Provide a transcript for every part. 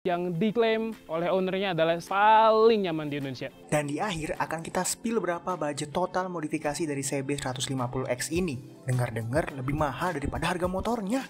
yang diklaim oleh ownernya adalah paling nyaman di Indonesia. Dan di akhir akan kita spill berapa budget total modifikasi dari CB150X ini. Dengar-dengar lebih mahal daripada harga motornya.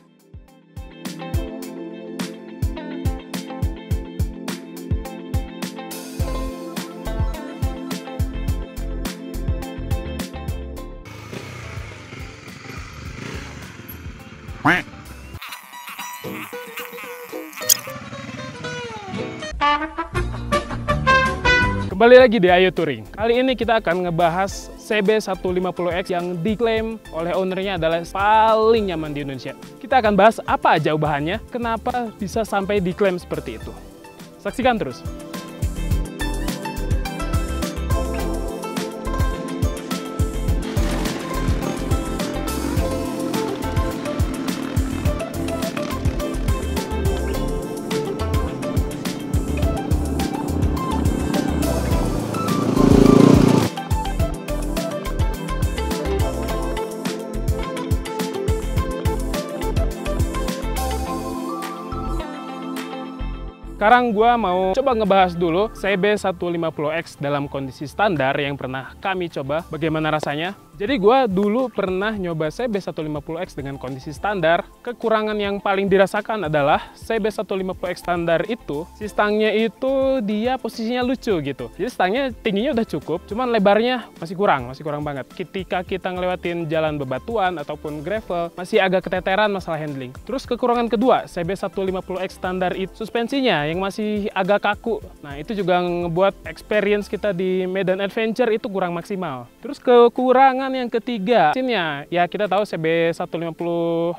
Kembali lagi di Ayo Touring. Kali ini kita akan ngebahas CB150X yang diklaim oleh ownernya adalah paling nyaman di Indonesia. Kita akan bahas apa aja ubahannya, kenapa bisa sampai diklaim seperti itu. Saksikan terus. Sekarang gue mau coba ngebahas dulu CB150X dalam kondisi standar yang pernah kami coba, bagaimana rasanya. Jadi gue dulu pernah nyoba CB150X dengan kondisi standar. Kekurangan yang paling dirasakan adalah CB150X standar itu, si stangnya itu dia posisinya lucu gitu. Jadi stangnya tingginya udah cukup, cuman lebarnya masih kurang banget. Ketika kita ngelewatin jalan bebatuan ataupun gravel, masih agak keteteran masalah handling. Terus kekurangan kedua, CB150X standar itu suspensinya yang masih agak kaku. Nah itu juga ngebuat experience kita di medan adventure itu kurang maksimal. Terus kekurangan yang ketiga, mesinnya. Ya kita tahu CB150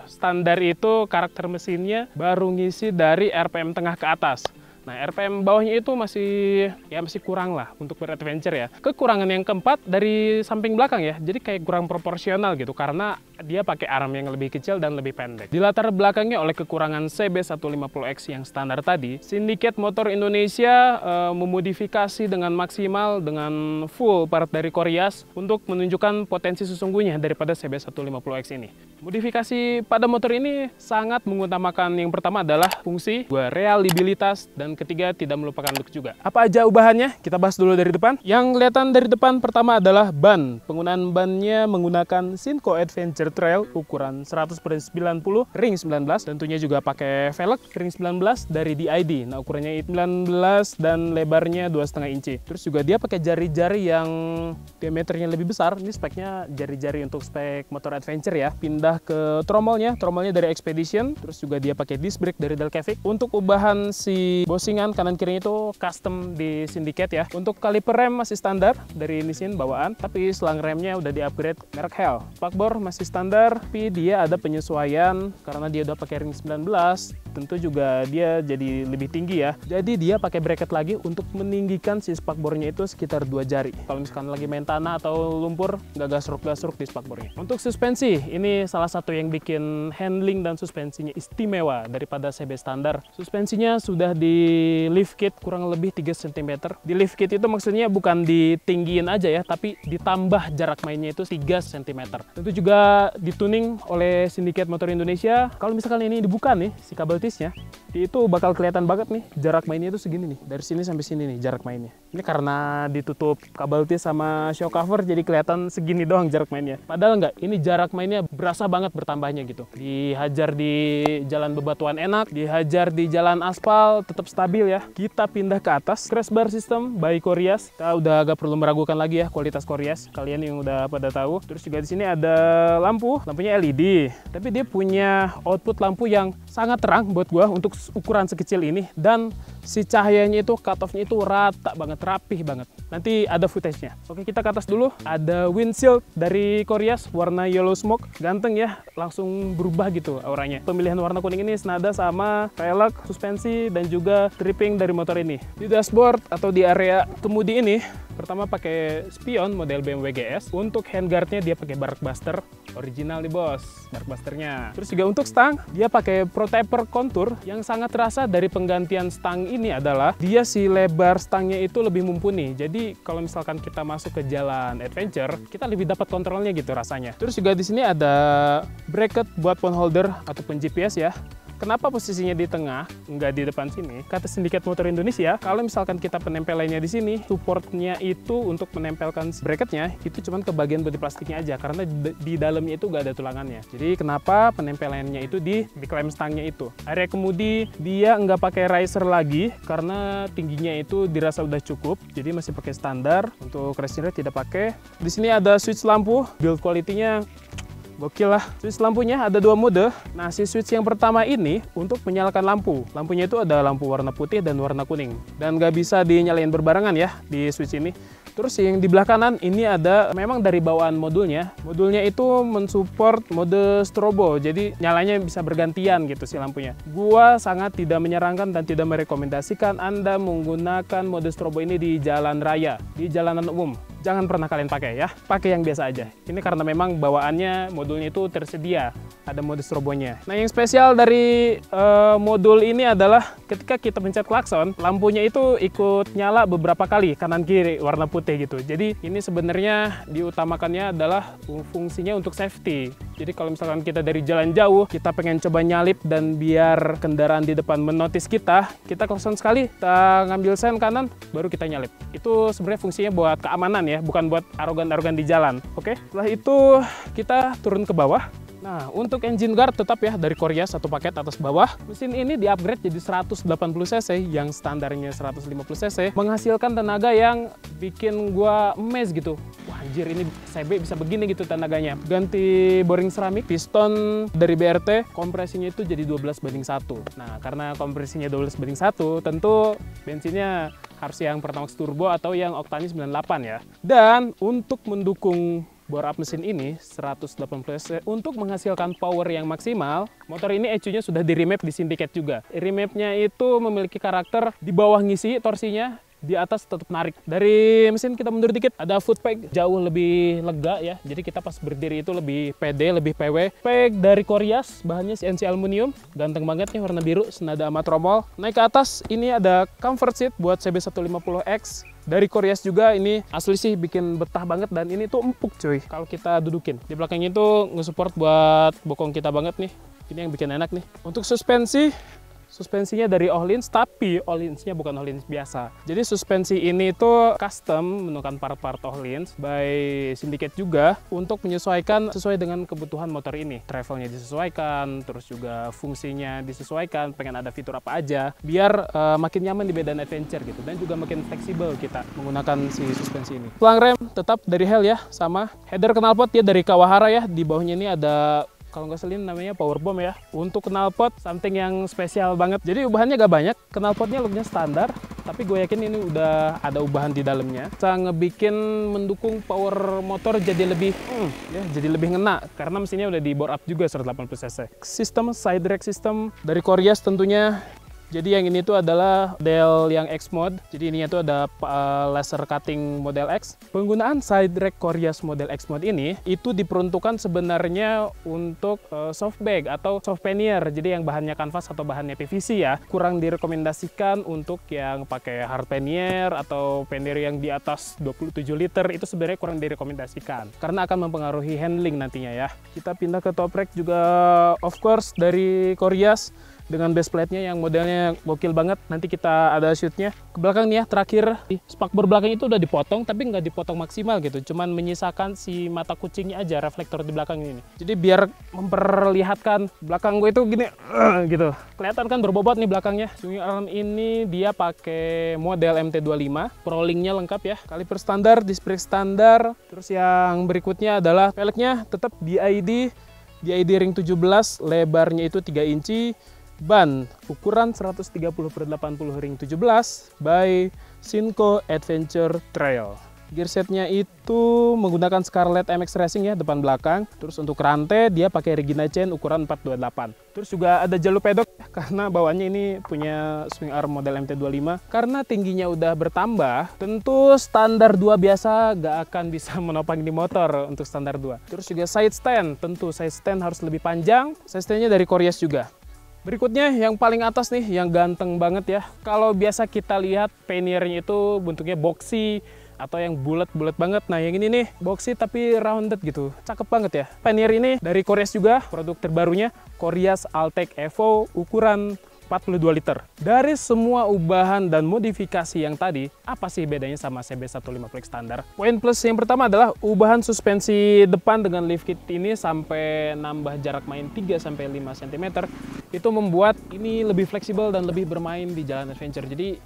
standar itu karakter mesinnya baru ngisi dari RPM tengah ke atas. Nah, RPM bawahnya itu masih kurang lah untuk beradventure ya. Kekurangan yang keempat dari samping belakang ya. Jadi kayak kurang proporsional gitu karena dia pakai arm yang lebih kecil dan lebih pendek. Di latar belakangnya oleh kekurangan CB150X yang standar tadi, Syndicate Motor Indonesia memodifikasi dengan maksimal dengan full part dari Corias untuk menunjukkan potensi sesungguhnya daripada CB150X ini. Modifikasi pada motor ini sangat mengutamakan yang pertama adalah fungsi, reliabilitas, dan ketiga tidak melupakan look juga. Apa aja ubahannya? Kita bahas dulu dari depan. Yang kelihatan dari depan pertama adalah ban. Penggunaan bannya menggunakan Sinco Adventure Trail ukuran 100/90 ring 19. Tentunya juga pakai velg ring 19 dari DID. Nah ukurannya 19 dan lebarnya 2,5 inci. Terus juga dia pakai jari-jari yang diameternya lebih besar. Ini speknya jari-jari untuk spek motor adventure ya. Pindah ke tromolnya dari Expedition. Terus juga dia pakai disc brake dari Delcavic. Untuk ubahan si bosingan kanan kirinya itu custom di Syndicate ya. Untuk kaliper rem masih standar dari Nissin bawaan, tapi selang remnya udah di-upgrade merek Hell. Spakbor masih standar, tapi dia ada penyesuaian karena dia udah pakai ring 19. Tentu juga dia jadi lebih tinggi ya. Jadi dia pakai bracket lagi untuk meninggikan si spakbornya itu sekitar 2 jari. Kalau misalkan lagi main tanah atau lumpur, nggak gasruk-gasruk di spakbornya. Untuk suspensi, ini salah satu yang bikin handling dan suspensinya istimewa daripada CB standar. Suspensinya sudah di lift kit kurang lebih 3 cm. Di lift kit itu maksudnya bukan ditinggiin aja ya, tapi ditambah jarak mainnya itu 3 cm. Tentu juga dituning oleh Syndicate Motor Indonesia. Kalau misalkan ini dibuka nih, si kabel tisnya, itu bakal kelihatan banget nih, jarak mainnya itu segini nih. Dari sini sampai sini nih jarak mainnya. Ini karena ditutup kabel tis sama shock cover, jadi kelihatan segini doang jarak mainnya. Padahal enggak, ini jarak mainnya berasa banget bertambahnya gitu. Dihajar di jalan bebatuan enak, dihajar di jalan aspal tetap stabil ya. Kita pindah ke atas, crash bar system by Corias. Kita udah agak perlu meragukan lagi ya kualitas Corias. Kalian yang udah pada tahu. Terus juga di sini ada lampunya LED. Tapi dia punya output lampu yang sangat terang buat gua untuk ukuran sekecil ini, dan si cahayanya itu cut off-nya itu rata banget, rapih banget. Nanti ada footage-nya. Oke, kita ke atas dulu. Ada windshield dari Corias warna yellow smoke. Ganteng ya, langsung berubah gitu auranya. Pemilihan warna kuning ini senada sama velg, suspensi, dan juga tripping dari motor ini. Di dashboard atau di area kemudi ini, pertama pakai spion model BMW GS. Untuk handguardnya dia pakai Barkbuster original nih bos, Barkbusternya. Terus juga untuk stang, dia pakai Pro-Taper kontur. Yang sangat terasa dari penggantian stang ini adalah dia si lebar stangnya itu lebih mumpuni. Jadi kalau misalkan kita masuk ke jalan adventure, kita lebih dapat kontrolnya gitu rasanya. Terus juga di sini ada bracket buat phone holder ataupun GPS ya. Kenapa posisinya di tengah, nggak di depan sini? Kata Sindikat Motor Indonesia, kalau misalkan kita penempelannya di sini, supportnya itu untuk menempelkan bracketnya, itu cuma ke bagian bodi plastiknya aja, karena di dalamnya itu nggak ada tulangannya. Jadi kenapa penempelannya itu di klem stangnya itu. Area kemudi, dia nggak pakai riser lagi, karena tingginya itu dirasa udah cukup, jadi masih pakai standar. Untuk racing rate tidak pakai. Di sini ada switch lampu, build quality-nya gokil lah. Switch lampunya ada 2 mode. Nah, si switch yang pertama ini untuk menyalakan lampu. Lampunya itu ada lampu warna putih dan warna kuning. Dan nggak bisa dinyalain berbarengan ya di switch ini. Terus yang di belah kanan ini ada memang dari bawaan modulnya. Modulnya itu mensupport mode strobo. Jadi nyalanya bisa bergantian gitu si lampunya. Gua sangat tidak menyarankan dan tidak merekomendasikan Anda menggunakan mode strobo ini di jalan raya, di jalanan umum. Jangan pernah kalian pakai ya, pakai yang biasa aja. Ini karena memang bawaannya modulnya itu tersedia, ada mode strobonya. Nah, yang spesial dari modul ini adalah ketika kita pencet klakson, lampunya itu ikut nyala beberapa kali kanan kiri warna putih gitu. Jadi ini sebenarnya diutamakannya adalah fungsinya untuk safety. Jadi kalau misalkan kita dari jalan jauh, kita pengen coba nyalip dan biar kendaraan di depan menotis kita klakson sekali, kita ngambil sen kanan, baru kita nyalip. Itu sebenarnya fungsinya buat keamanan ya, bukan buat arogan-arogan di jalan. Oke, setelah itu kita turun ke bawah. Nah, untuk engine guard tetap ya dari Korea satu paket atas bawah. Mesin ini di-upgrade jadi 180 cc yang standarnya 150 cc, menghasilkan tenaga yang bikin gua amazed gitu. Wah, anjir, ini CB bisa begini gitu tenaganya. Ganti boring seramik, piston dari BRT, kompresinya itu jadi 12:1. Nah, karena kompresinya 12:1, tentu bensinnya harus yang Pertamax turbo atau yang oktanya 98 ya. Dan untuk mendukung bore up mesin ini 180 cc untuk menghasilkan power yang maksimal, motor ini ECU-nya sudah di remap di Sindikat juga. Remapnya itu memiliki karakter di bawah ngisi torsinya, di atas tetap narik. Dari mesin kita mundur dikit, ada foot peg jauh lebih lega ya. Jadi kita pas berdiri itu lebih pede, lebih PW. Peg dari Koreas, bahannya CNC aluminium, ganteng banget nih warna biru, senada sama tromol. Naik ke atas, ini ada comfort seat buat CB150X. Dari Koreas juga, ini asli sih bikin betah banget dan ini tuh empuk cuy kalau kita dudukin. Di belakangnya itu nge-support buat bokong kita banget nih. Ini yang bikin enak nih. Untuk suspensinya dari Öhlins, tapi Öhlins-nya bukan Öhlins biasa. Jadi suspensi ini tuh custom menggunakan part-part Öhlins by Sindikat juga untuk menyesuaikan sesuai dengan kebutuhan motor ini. Travelnya disesuaikan, terus juga fungsinya disesuaikan, pengen ada fitur apa aja, biar makin nyaman di medan adventure gitu, dan juga makin fleksibel kita menggunakan si suspensi ini. Pelang rem tetap dari Hell ya, sama. Header knalpot dia dari Kawahara ya, di bawahnya ini ada, kalau nggak salah namanya power bomb ya. Untuk knalpot something yang spesial banget. Jadi ubahannya gak banyak, knalpotnya looknya standar, tapi gue yakin ini udah ada ubahan di dalamnya. Bisa ngebikin mendukung power motor jadi lebih jadi lebih ngena karena mesinnya udah di bore up juga 180 cc. Sistem side rack system dari Koreas tentunya. Jadi yang ini tuh adalah model yang X mode. Jadi ininya tuh ada laser cutting model X. Penggunaan side rack Koreas model X mode ini itu diperuntukkan sebenarnya untuk soft bag atau soft pannier. Jadi yang bahannya kanvas atau bahannya PVC ya. Kurang direkomendasikan untuk yang pakai hard pannier atau pannier yang di atas 27 liter, itu sebenarnya kurang direkomendasikan karena akan mempengaruhi handling nantinya ya. Kita pindah ke top rack juga of course dari Koreas dengan base plate-nya yang modelnya gokil banget. Nanti kita ada shoot-nya. Ke belakang nih ya, terakhir spakbor belakang itu udah dipotong, tapi nggak dipotong maksimal gitu. Cuman menyisakan si mata kucingnya aja, reflektor di belakang ini. Jadi biar memperlihatkan belakang gue itu gini, gitu. Kelihatan kan berbobot nih belakangnya. Swing arm ini dia pakai model MT25. Prolink-nya lengkap ya. Kaliper standar, disc brake standar. Terus yang berikutnya adalah velgnya tetap DID ring 17, lebarnya itu 3 inci. Ban ukuran 130/80 ring 17 by Sinco Adventure Trail. Gearsetnya itu menggunakan Scarlett MX Racing ya, depan belakang. Terus untuk rantai dia pakai Regina chain ukuran 428. Terus juga ada jalur pedok karena bawaannya ini punya swing arm model MT25. Karena tingginya udah bertambah, tentu standar 2 biasa gak akan bisa menopang di motor untuk standar 2. Terus juga side stand, tentu side stand harus lebih panjang. Side stand-nya dari Koreas juga. Berikutnya yang paling atas nih, yang ganteng banget ya. Kalau biasa kita lihat panniernya itu bentuknya boxy, atau yang bulat-bulat banget. Nah yang ini nih boxy tapi rounded gitu, cakep banget ya. Pioneer ini dari Koreas juga, produk terbarunya Koreas Alltech Evo ukuran 42 liter. Dari semua ubahan dan modifikasi yang tadi, apa sih bedanya sama CB150X standar? Poin plus yang pertama adalah ubahan suspensi depan dengan lift kit ini sampai nambah jarak main 3-5 cm. Itu membuat ini lebih fleksibel dan lebih bermain di jalan adventure. Jadi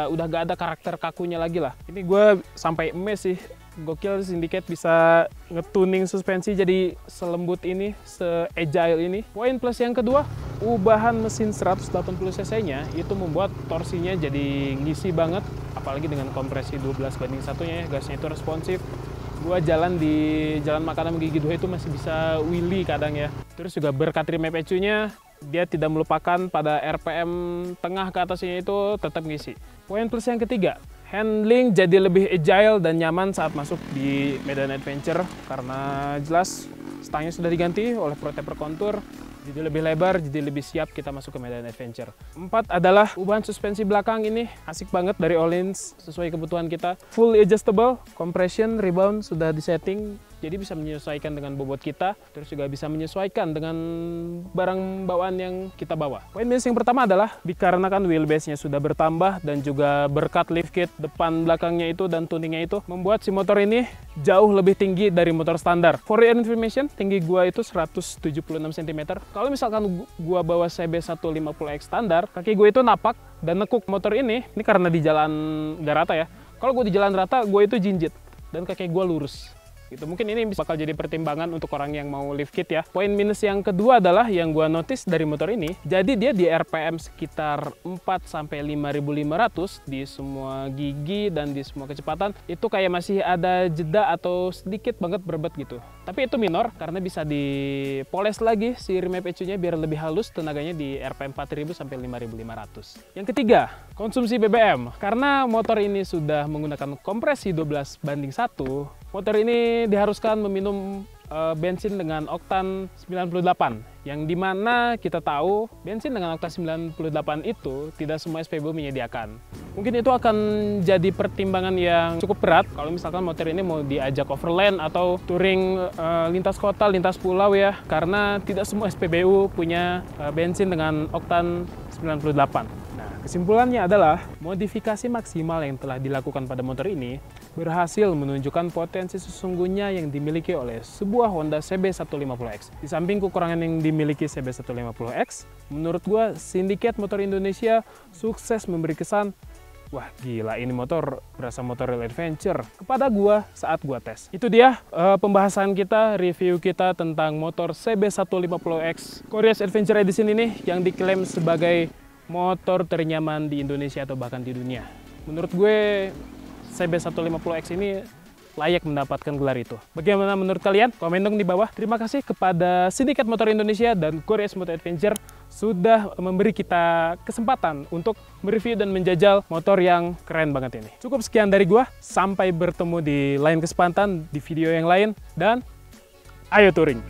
udah nggak ada karakter kakunya lagi lah. Ini gue sampai emes sih. Gokil Syndicate bisa ngetuning suspensi jadi selembut ini, se-agile ini. Poin plus yang kedua, ubahan mesin 180 cc-nya itu membuat torsinya jadi ngisi banget, apalagi dengan kompresi 12:1-nya ya, gasnya itu responsif. Gua jalan di Jalan Makanan Gigi 2 itu masih bisa wheelie kadang ya. Terus juga berkat remap ECU-nya, dia tidak melupakan pada RPM tengah ke atasnya itu tetap ngisi. Poin plus yang ketiga, handling jadi lebih agile dan nyaman saat masuk di medan adventure karena jelas stangnya sudah diganti oleh protector kontur, jadi lebih lebar, jadi lebih siap kita masuk ke medan adventure. 4 adalah ubahan suspensi belakang ini asik banget dari Öhlins sesuai kebutuhan kita. Full adjustable, compression, rebound sudah disetting, jadi bisa menyesuaikan dengan bobot kita, terus juga bisa menyesuaikan dengan barang bawaan yang kita bawa. Poin minus yang pertama adalah dikarenakan wheelbase-nya sudah bertambah dan juga berkat lift kit depan belakangnya itu dan tuningnya itu membuat si motor ini jauh lebih tinggi dari motor standar. For your information, tinggi gua itu 176 cm. Kalau misalkan gua bawa CB150X standar, kaki gue itu napak dan nekuk. Motor ini karena di jalan nggak rata ya. Kalau gue di jalan rata, gue itu jinjit dan kaki gue lurus. Gitu. Mungkin ini bakal jadi pertimbangan untuk orang yang mau lift kit ya. Poin minus yang kedua adalah yang gua notice dari motor ini, jadi dia di RPM sekitar 4-5.500 di semua gigi dan di semua kecepatan itu kayak masih ada jeda atau sedikit banget berbet gitu. Tapi itu minor karena bisa dipoles lagi si remap ECU-nya biar lebih halus, tenaganya di RPM 4.000 sampai 5.500. Yang ketiga, konsumsi BBM. Karena motor ini sudah menggunakan kompresi 12:1, motor ini diharuskan meminum bensin dengan oktan 98, yang dimana kita tahu bensin dengan oktan 98 itu tidak semua SPBU menyediakan. Mungkin itu akan jadi pertimbangan yang cukup berat kalau misalkan motor ini mau diajak overland atau touring lintas kota, lintas pulau ya, karena tidak semua SPBU punya bensin dengan oktan 98. Kesimpulannya adalah modifikasi maksimal yang telah dilakukan pada motor ini berhasil menunjukkan potensi sesungguhnya yang dimiliki oleh sebuah Honda CB150X. Di samping kekurangan yang dimiliki CB150X, menurut gua Syndicate Motor Indonesia sukses memberi kesan, wah gila ini motor berasa motor real adventure kepada gua saat gua tes. Itu dia pembahasan kita, review kita tentang motor CB150X Koreas Adventure Edition ini yang diklaim sebagai motor ternyaman di Indonesia atau bahkan di dunia. Menurut gue, CB150X ini layak mendapatkan gelar itu. Bagaimana menurut kalian? Komen dong di bawah. Terima kasih kepada Syndicate Motor Indonesia dan Koreas Motor Adventure sudah memberi kita kesempatan untuk mereview dan menjajal motor yang keren banget ini. Cukup sekian dari gue. Sampai bertemu di lain kesempatan di video yang lain dan ayo touring!